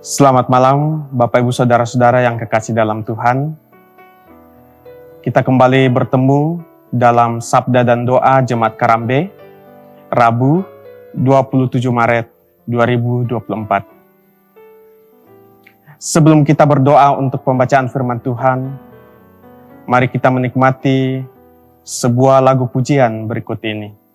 Selamat malam, Bapak Ibu Saudara-saudara yang kekasih dalam Tuhan. Kita kembali bertemu dalam Sabda dan Doa Jemaat Karambe, Rabu 27 Maret 2024. Sebelum kita berdoa untuk pembacaan firman Tuhan, mari kita menikmati sebuah lagu pujian berikut ini.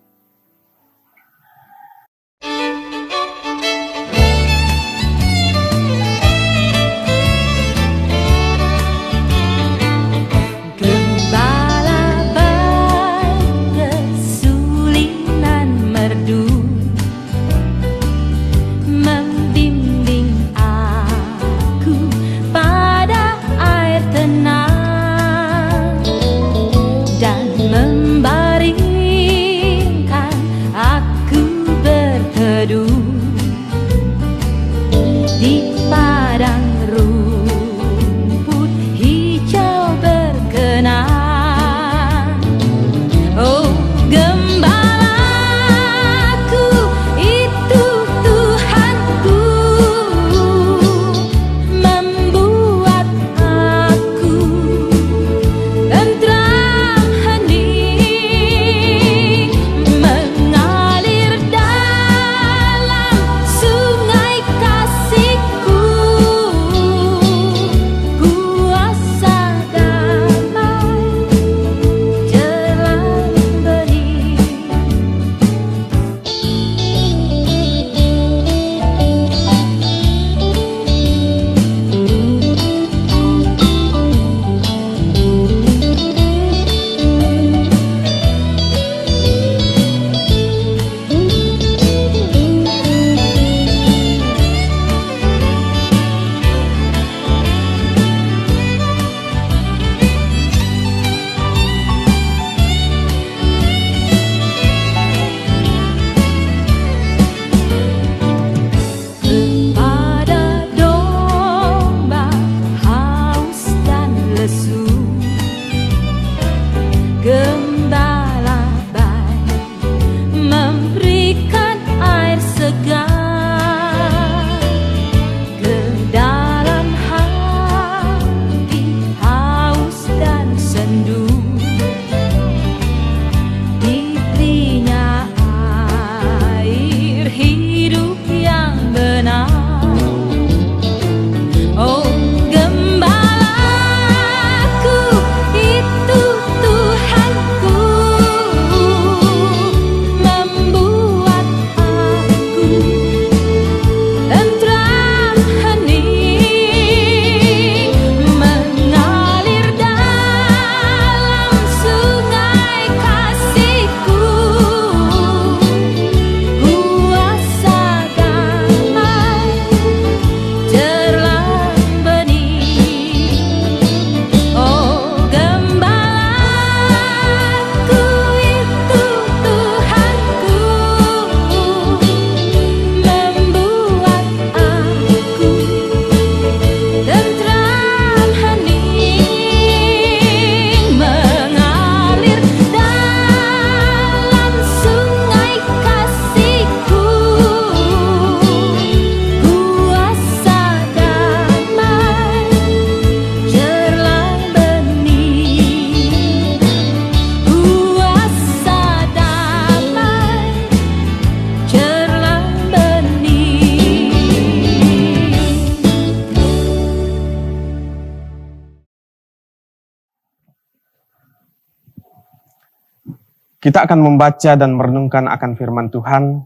Kita akan membaca dan merenungkan akan firman Tuhan.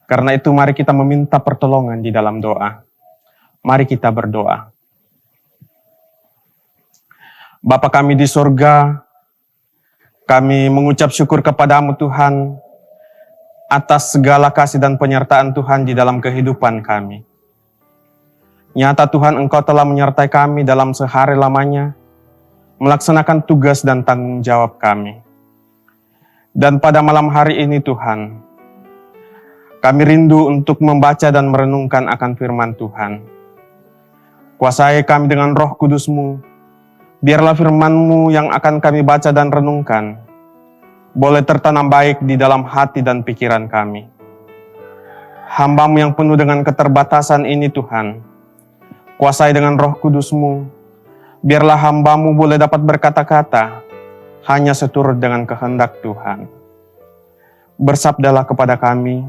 Karena itu mari kita meminta pertolongan di dalam doa. Mari kita berdoa. Bapa kami di sorga, kami mengucap syukur kepadamu Tuhan, atas segala kasih dan penyertaan Tuhan di dalam kehidupan kami. Nyata Tuhan, Engkau telah menyertai kami dalam sehari lamanya, melaksanakan tugas dan tanggung jawab kami. Dan pada malam hari ini Tuhan, kami rindu untuk membaca dan merenungkan akan firman Tuhan. Kuasai kami dengan Roh Kudus-Mu, biarlah firman-Mu yang akan kami baca dan renungkan, boleh tertanam baik di dalam hati dan pikiran kami. Hamba-Mu yang penuh dengan keterbatasan ini Tuhan, Kuasai dengan Roh Kudus-Mu, biarlah hamba-Mu boleh dapat berkata-kata hanya seturut dengan kehendak Tuhan. Bersabdalah kepada kami,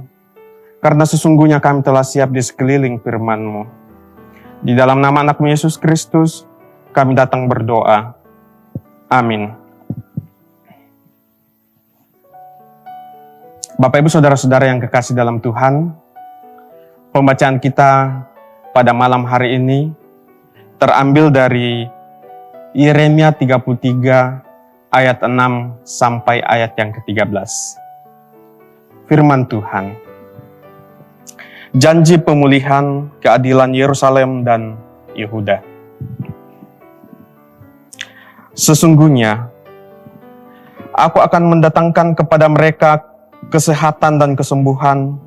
karena sesungguhnya kami telah siap di sekeliling firman-Mu. Di dalam nama anak-Mu Yesus Kristus, kami datang berdoa. Amin. Bapak Ibu Saudara-saudara yang kekasih dalam Tuhan, pembacaan kita pada malam hari ini terambil dari Yeremia 33 ayat 6 sampai ayat yang ke-13. Firman Tuhan. Janji pemulihan keadilan Yerusalem dan Yehuda. Sesungguhnya aku akan mendatangkan kepada mereka kesehatan dan kesembuhan,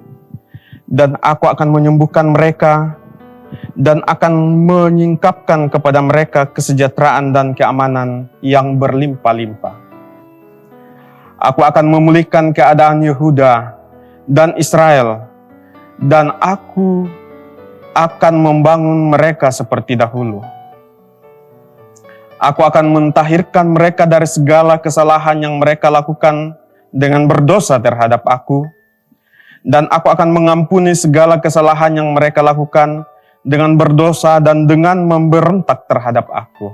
dan aku akan menyembuhkan mereka dan akan menyingkapkan kepada mereka kesejahteraan dan keamanan yang berlimpah-limpah. Aku akan memulihkan keadaan Yehuda dan Israel, dan aku akan membangun mereka seperti dahulu. Aku akan mentahirkan mereka dari segala kesalahan yang mereka lakukan dengan berdosa terhadap aku, dan aku akan mengampuni segala kesalahan yang mereka lakukan dengan berdosa dan dengan memberontak terhadap aku.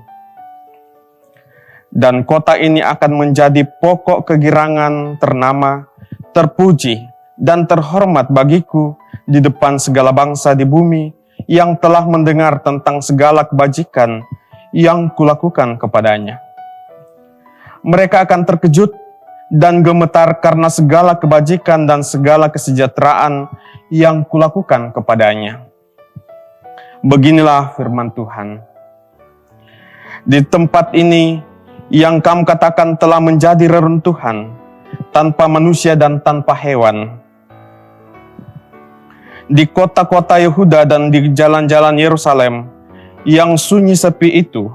Dan kota ini akan menjadi pokok kegirangan ternama, terpuji, dan terhormat bagiku di depan segala bangsa di bumi yang telah mendengar tentang segala kebajikan yang kulakukan kepadanya. Mereka akan terkejut dan gemetar karena segala kebajikan dan segala kesejahteraan yang kulakukan kepadanya. Beginilah firman Tuhan. Di tempat ini yang kamu katakan telah menjadi reruntuhan, tanpa manusia dan tanpa hewan. Di kota-kota Yehuda dan di jalan-jalan Yerusalem yang sunyi sepi itu,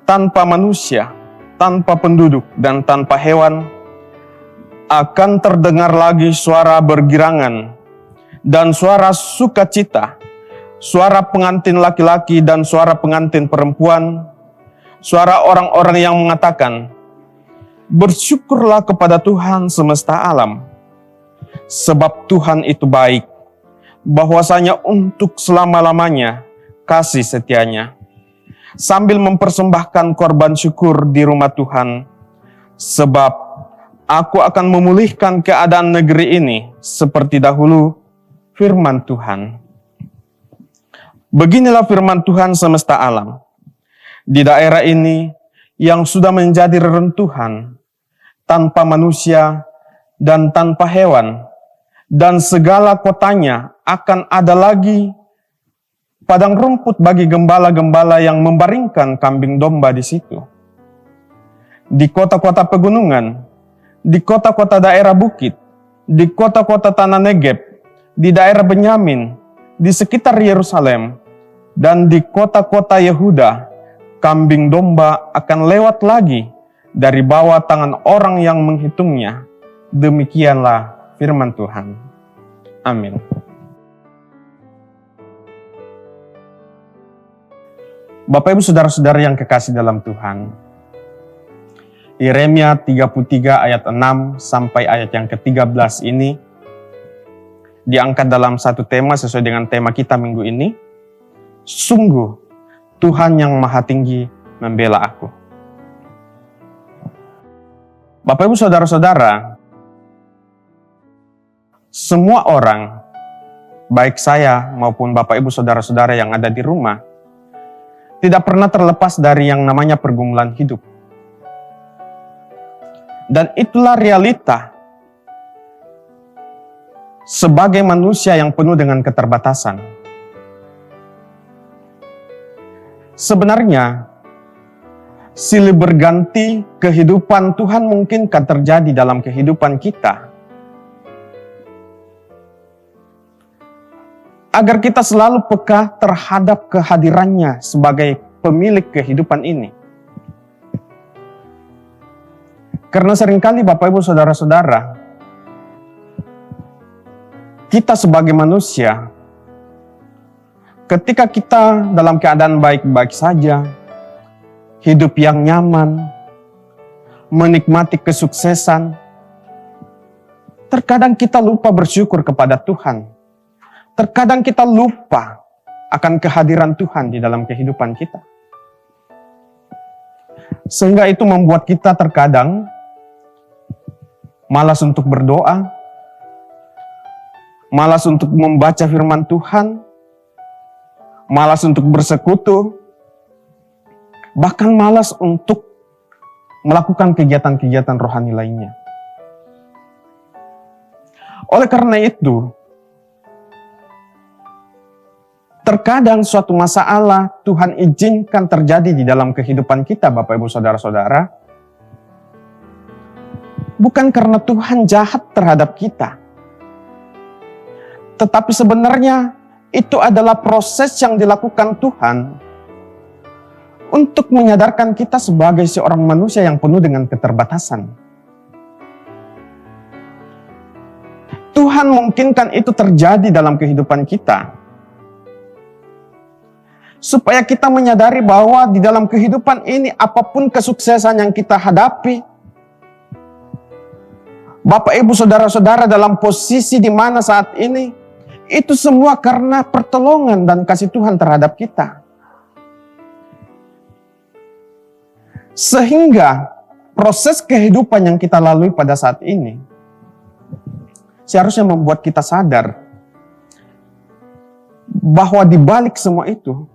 tanpa manusia, tanpa penduduk dan tanpa hewan, akan terdengar lagi suara bergirangan dan suara sukacita, suara pengantin laki-laki dan suara pengantin perempuan, suara orang-orang yang mengatakan, "Bersyukurlah kepada Tuhan semesta alam, sebab Tuhan itu baik, bahwasanya untuk selama-lamanya kasih setianya," sambil mempersembahkan korban syukur di rumah Tuhan, "Sebab aku akan memulihkan keadaan negeri ini seperti dahulu," firman Tuhan. Beginilah firman Tuhan semesta alam. Di daerah ini yang sudah menjadi reruntuhan, tanpa manusia dan tanpa hewan, dan segala kotanya akan ada lagi padang rumput bagi gembala-gembala yang membaringkan kambing domba di situ. Di kota-kota pegunungan, di kota-kota daerah bukit, di kota-kota tanah Negeb, di daerah Benyamin, di sekitar Yerusalem, dan di kota-kota Yehuda, kambing domba akan lewat lagi dari bawah tangan orang yang menghitungnya. Demikianlah firman Tuhan. Amin. Bapak Ibu Saudara-saudara yang kekasih dalam Tuhan, Yeremia 33 ayat 6 sampai ayat yang ke-13 ini diangkat dalam satu tema sesuai dengan tema kita minggu ini. Sungguh Tuhan yang Maha Tinggi membela aku. Bapak Ibu Saudara-saudara, semua orang, baik saya maupun Bapak Ibu Saudara-saudara yang ada di rumah, tidak pernah terlepas dari yang namanya pergumulan hidup. Dan itulah realita sebagai manusia yang penuh dengan keterbatasan. Sebenarnya, silih berganti kehidupan Tuhan mungkin akan terjadi dalam kehidupan kita. Agar kita selalu peka terhadap kehadirannya sebagai pemilik kehidupan ini. Karena seringkali Bapak Ibu Saudara-saudara, kita sebagai manusia, ketika kita dalam keadaan baik-baik saja, hidup yang nyaman, menikmati kesuksesan, terkadang kita lupa bersyukur kepada Tuhan. Terkadang kita lupa akan kehadiran Tuhan di dalam kehidupan kita. Sehingga itu membuat kita terkadang malas untuk berdoa, malas untuk membaca firman Tuhan, malas untuk bersekutu, bahkan malas untuk melakukan kegiatan-kegiatan rohani lainnya. Oleh karena itu, terkadang suatu masalah Tuhan izinkan terjadi di dalam kehidupan kita, Bapak Ibu Saudara-saudara, bukan karena Tuhan jahat terhadap kita, tetapi sebenarnya itu adalah proses yang dilakukan Tuhan untuk menyadarkan kita sebagai seorang manusia yang penuh dengan keterbatasan. Tuhan mungkinkan itu terjadi dalam kehidupan kita, supaya kita menyadari bahwa di dalam kehidupan ini apapun kesuksesan yang kita hadapi, Bapak Ibu Saudara-saudara dalam posisi di mana saat ini, itu semua karena pertolongan dan kasih Tuhan terhadap kita. Sehingga proses kehidupan yang kita lalui pada saat ini seharusnya membuat kita sadar bahwa di balik semua itu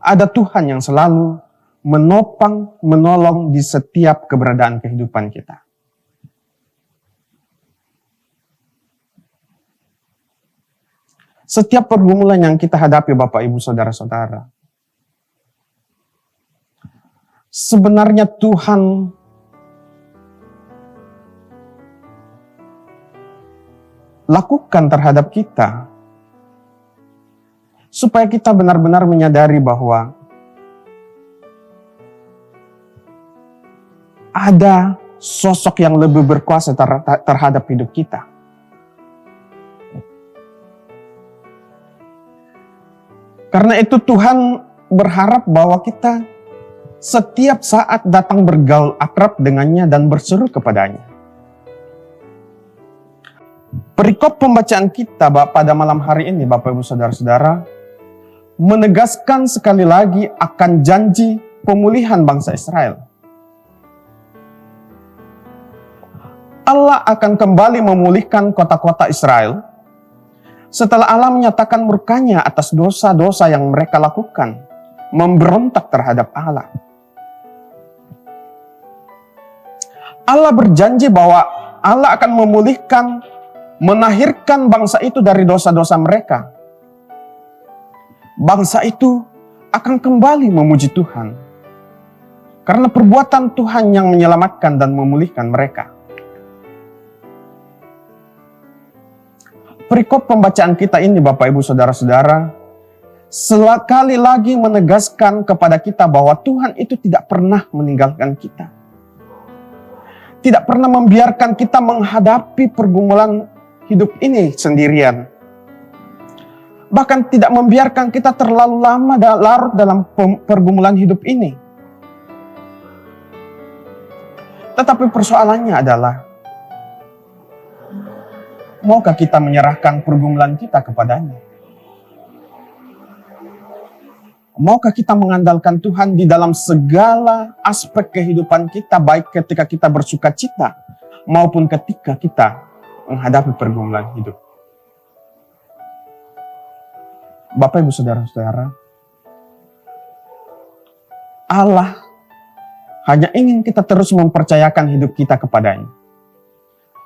ada Tuhan yang selalu menopang, menolong di setiap keberadaan kehidupan kita. Setiap pergumulan yang kita hadapi, Bapak Ibu Saudara-saudara, sebenarnya Tuhan lakukan terhadap kita supaya kita benar-benar menyadari bahwa ada sosok yang lebih berkuasa terhadap hidup kita. Karena itu Tuhan berharap bahwa kita setiap saat datang bergaul akrab dengannya dan berseru kepadanya. Perikop pembacaan kita pada malam hari ini, Bapak Ibu Saudara-saudara, menegaskan sekali lagi akan janji pemulihan bangsa Israel. Allah akan kembali memulihkan kota-kota Israel setelah Allah menyatakan murkanya atas dosa-dosa yang mereka lakukan, memberontak terhadap Allah. Allah berjanji bahwa Allah akan memulihkan, menahirkan bangsa itu dari dosa-dosa mereka. Bangsa itu akan kembali memuji Tuhan, karena perbuatan Tuhan yang menyelamatkan dan memulihkan mereka. Perikop pembacaan kita ini, Bapak Ibu Saudara-saudara, sekali lagi menegaskan kepada kita bahwa Tuhan itu tidak pernah meninggalkan kita. Tidak pernah membiarkan kita menghadapi pergumulan hidup ini sendirian. Bahkan tidak membiarkan kita terlalu lama larut dalam pergumulan hidup ini. Tetapi persoalannya adalah, maukah kita menyerahkan pergumulan kita kepadanya? Maukah kita mengandalkan Tuhan di dalam segala aspek kehidupan kita, baik ketika kita bersuka cita maupun ketika kita menghadapi pergumulan hidup? Bapak Ibu Saudara-saudara, Allah hanya ingin kita terus mempercayakan hidup kita kepadanya.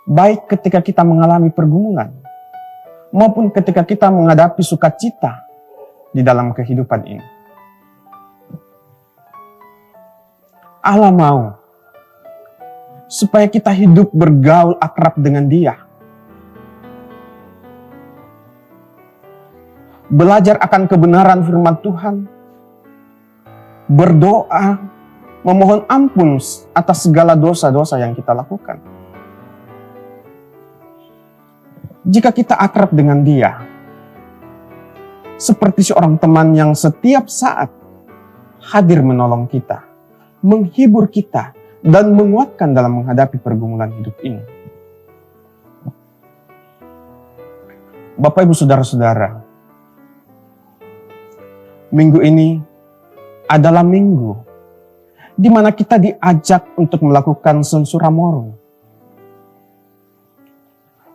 Baik ketika kita mengalami pergumulan, maupun ketika kita menghadapi sukacita di dalam kehidupan ini. Allah mau supaya kita hidup bergaul akrab dengan Dia. Belajar akan kebenaran firman Tuhan, berdoa, memohon ampun atas segala dosa-dosa yang kita lakukan. Jika kita akrab dengan Dia, seperti seorang teman yang setiap saat hadir menolong kita, menghibur kita, dan menguatkan dalam menghadapi pergumulan hidup ini. Bapak, Ibu, Saudara-saudara, minggu ini adalah minggu di mana kita diajak untuk melakukan sensura moral,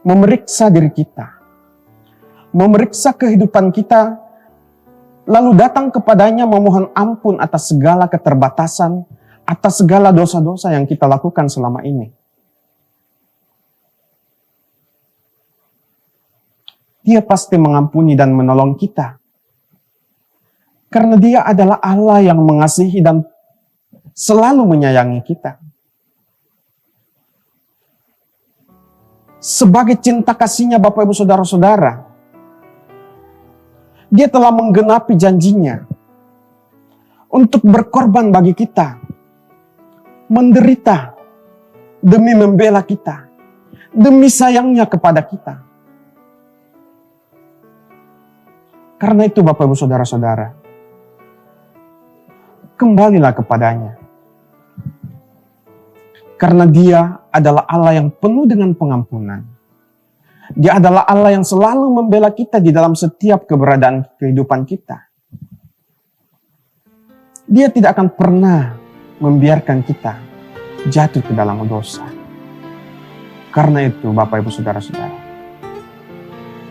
memeriksa diri kita, memeriksa kehidupan kita, lalu datang kepadanya memohon ampun atas segala keterbatasan, atas segala dosa-dosa yang kita lakukan selama ini. Dia pasti mengampuni dan menolong kita. Karena Dia adalah Allah yang mengasihi dan selalu menyayangi kita. Sebagai cinta kasih-Nya Bapak, Ibu, Saudara-saudara, Dia telah menggenapi janji-Nya untuk berkorban bagi kita, menderita demi membela kita, demi sayangnya kepada kita. Karena itu Bapak, Ibu, Saudara-saudara, kembalilah kepadanya. Karena Dia adalah Allah yang penuh dengan pengampunan. Dia adalah Allah yang selalu membela kita di dalam setiap keberadaan kehidupan kita. Dia tidak akan pernah membiarkan kita jatuh ke dalam dosa. Karena itu Bapak, Ibu, Saudara-saudara,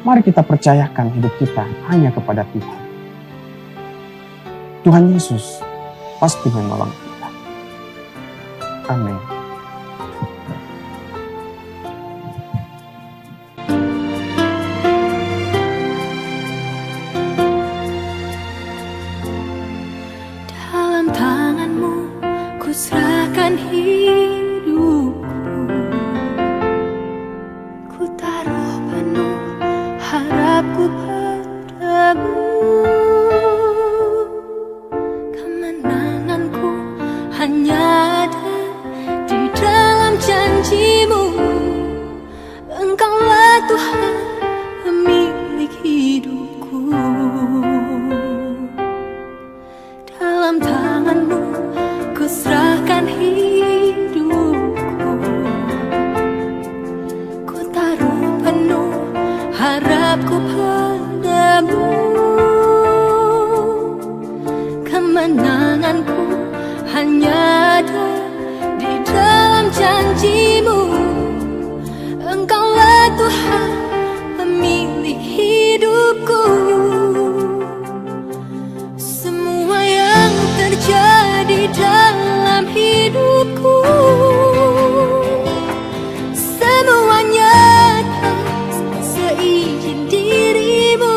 mari kita percayakan hidup kita hanya kepada Tuhan. Tuhan Yesus pasti menolong kita. Amin. Dalam tangan-Mu ku serahkan hidupku, ku taruh penuh harapku padamu. Kemenanganku hanya ada di dalam janji-Mu. Engkaulah Tuhan pemilik hidupku. Dalam tangan-Mu ku serahkan hidupku, ku taruh penuh harapku padamu. Kemenanganku hanya ada di dalam janji-Mu. Engkaulah Tuhan pemilik hidupku. Semua yang terjadi dalam hidupku, semuanya seizin diri-Mu.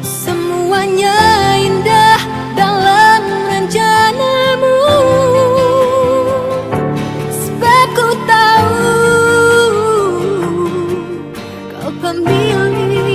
Semuanya indah dalam rencana-Mu. Sebab ku tahu Kau pemilik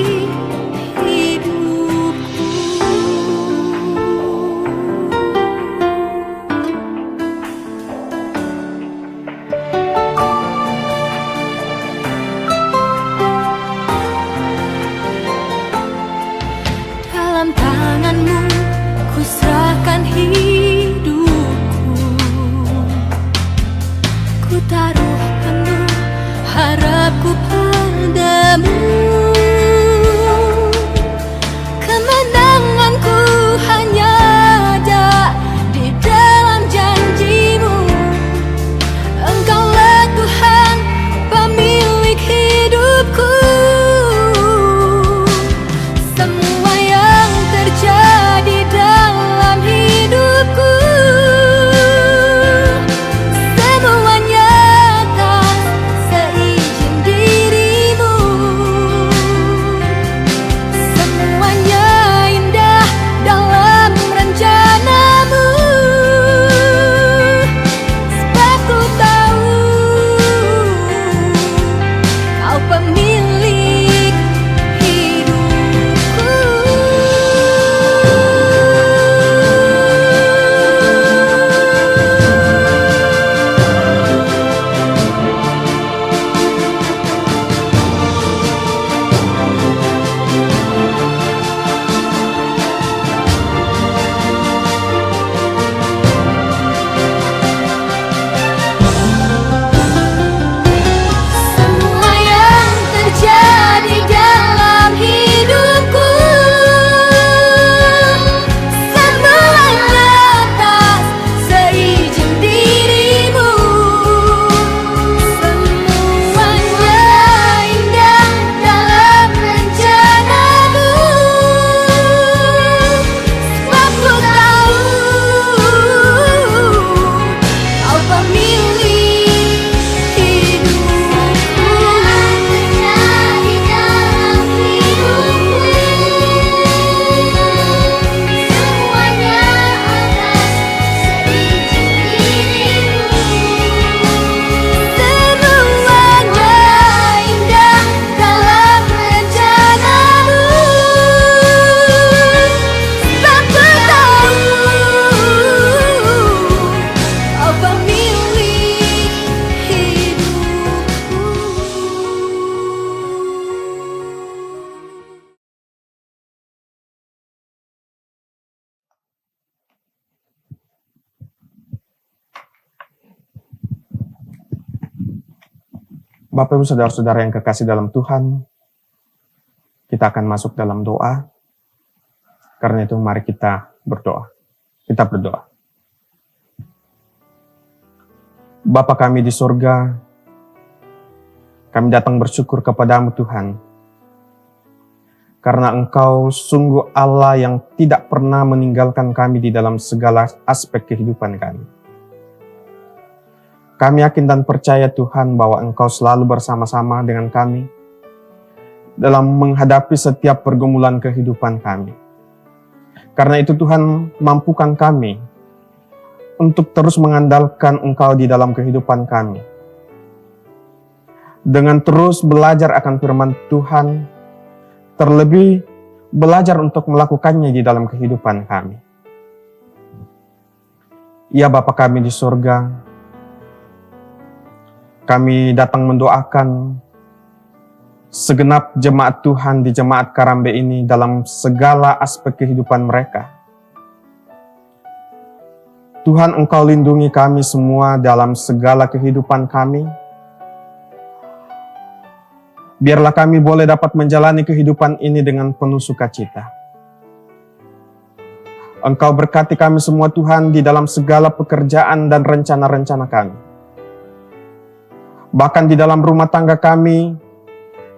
Bapak Ibu Saudara-saudara yang kekasih dalam Tuhan, kita akan masuk dalam doa. Karena itu mari kita berdoa. Kita berdoa. Bapa kami di surga, kami datang bersyukur kepadamu Tuhan. Karena Engkau sungguh Allah yang tidak pernah meninggalkan kami di dalam segala aspek kehidupan kami. Kami yakin dan percaya Tuhan bahwa Engkau selalu bersama-sama dengan kami dalam menghadapi setiap pergumulan kehidupan kami. Karena itu Tuhan, mampukan kami untuk terus mengandalkan Engkau di dalam kehidupan kami. Dengan terus belajar akan firman Tuhan, terlebih belajar untuk melakukannya di dalam kehidupan kami. Ya Bapa kami di surga, kami datang mendoakan segenap jemaat Tuhan di Jemaat Karambe ini dalam segala aspek kehidupan mereka. Tuhan, Engkau lindungi kami semua dalam segala kehidupan kami. Biarlah kami boleh dapat menjalani kehidupan ini dengan penuh sukacita. Engkau berkati kami semua Tuhan di dalam segala pekerjaan dan rencana-rencana kami. Bahkan di dalam rumah tangga kami,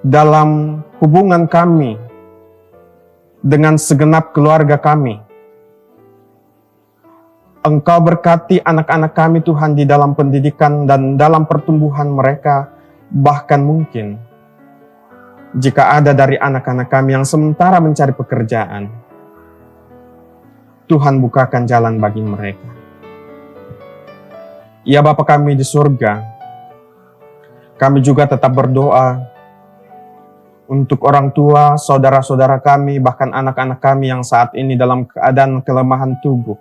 dalam hubungan kami dengan segenap keluarga kami. Engkau berkati anak-anak kami Tuhan di dalam pendidikan dan dalam pertumbuhan mereka, bahkan mungkin jika ada dari anak-anak kami yang sementara mencari pekerjaan, Tuhan bukakan jalan bagi mereka. Ya Bapa kami di surga, kami juga tetap berdoa untuk orang tua, saudara-saudara kami, bahkan anak-anak kami yang saat ini dalam keadaan kelemahan tubuh.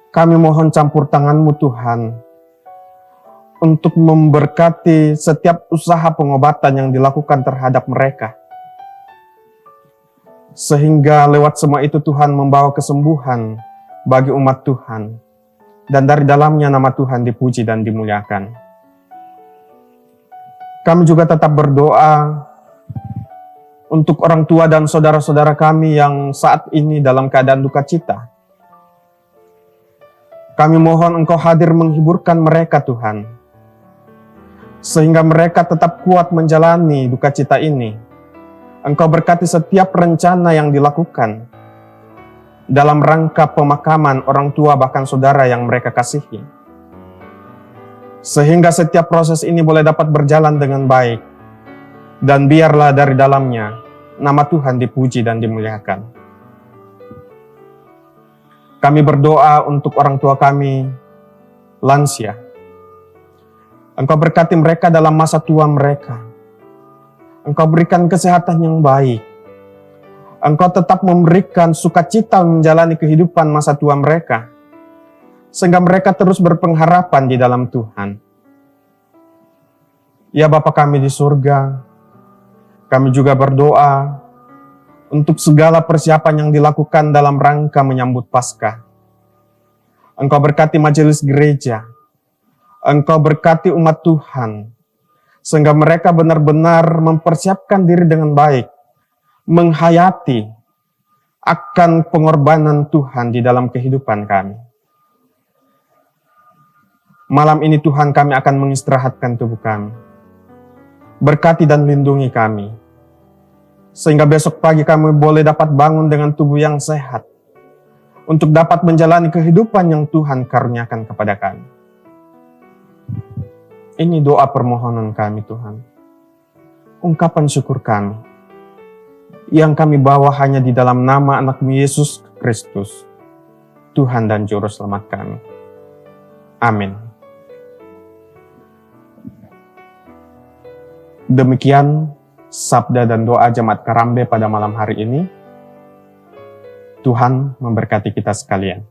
Kami mohon campur tangan-Mu Tuhan, untuk memberkati setiap usaha pengobatan yang dilakukan terhadap mereka. Sehingga lewat semua itu Tuhan membawa kesembuhan bagi umat Tuhan. Dan dari dalamnya nama Tuhan dipuji dan dimuliakan. Kami juga tetap berdoa untuk orang tua dan saudara-saudara kami yang saat ini dalam keadaan duka cita. Kami mohon Engkau hadir menghiburkan mereka Tuhan, sehingga mereka tetap kuat menjalani duka cita ini. Engkau berkati setiap rencana yang dilakukan dalam rangka pemakaman orang tua bahkan saudara yang mereka kasihi. Sehingga setiap proses ini boleh dapat berjalan dengan baik. Dan biarlah dari dalamnya nama Tuhan dipuji dan dimuliakan. Kami berdoa untuk orang tua kami, lansia. Engkau berkati mereka dalam masa tua mereka. Engkau berikan kesehatan yang baik. Engkau tetap memberikan sukacita menjalani kehidupan masa tua mereka. Sehingga mereka terus berpengharapan di dalam Tuhan. Ya Bapa kami di surga, kami juga berdoa untuk segala persiapan yang dilakukan dalam rangka menyambut Paskah. Engkau berkati majelis gereja. Engkau berkati umat Tuhan, sehingga mereka benar-benar mempersiapkan diri dengan baik, menghayati akan pengorbanan Tuhan di dalam kehidupan kami. Malam ini Tuhan, kami akan mengistirahatkan tubuh kami. Berkati dan lindungi kami, sehingga besok pagi kami boleh dapat bangun dengan tubuh yang sehat, untuk dapat menjalani kehidupan yang Tuhan karuniakan kepada kami. Ini doa permohonan kami Tuhan. Ungkapan syukur kami yang kami bawa hanya di dalam nama anak-Mu Yesus Kristus, Tuhan dan Juru Selamat kami. Amin. Demikian sabda dan doa Jemaat Karambe pada malam hari ini. Tuhan memberkati kita sekalian.